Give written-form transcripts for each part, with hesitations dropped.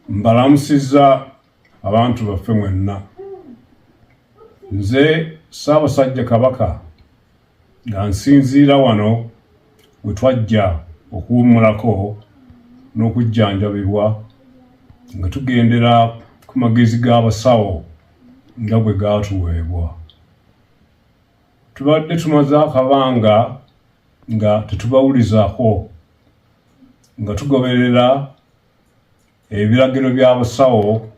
mbalamusizza abantu baffe mwenna. Nze Ssaabasajja Kabaka nga nsinziira wano we twajja okuwummulako n'okujjanjabibwa nga tugendera ku magezi g'abasawo nga bwe gaatuweebwa. Tubadde tumaze akabanga nga tetubawulizaako, nga tugoberera ebiragiro by'abasawo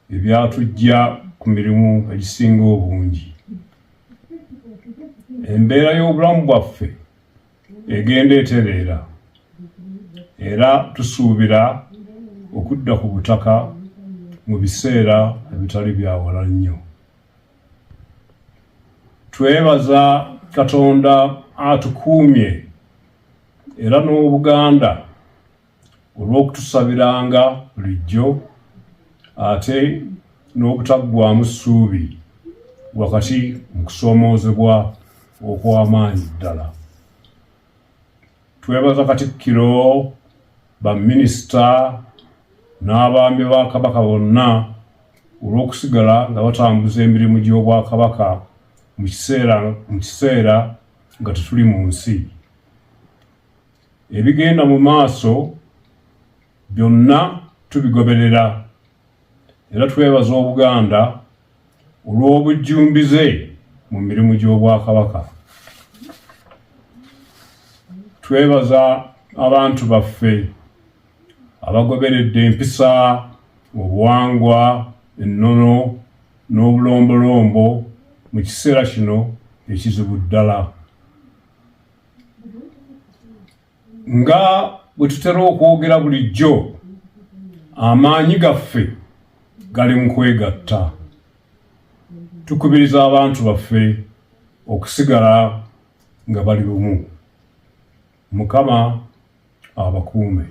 ebyatujja ku mirimu egisinga obungi. Embeera y'obulamu bwaffe egenda etereera, era tusuubira okudda ku butaka mu biseera ebitali bya wala nnyo. Twebaza Katonda atukuumye era n'Obuganda olw'okutusabiranga bulijjo ate n'obutaggwaamu ssuubi wakati mu kusoomoozebwa okw'amaanyi ddala. Twebaza Katikkiro, baminisita n'abaami ba Kabaka bonna olw'okusigala nga batambuza emirimu gy'Obwakabaka mu kiseera nga tetuli mu nsi. Ebigenda mu maaso byonna tubigoberera, era twebaza Obuganda olw'obujjumbize mu mirimu gy'Obwakabaka. Twebaza abantu baffe abagoberedde empisa, obuwangwa, ennono n'obulombolombo mu kiseera kino ekizibu ddala. Nga bwe tutera okwogera bulijjo, amaanyi gaffe gali mu kwegatta. Tukubiriza abantu baffe okusigala nga bali bumu. Mukama abakuume.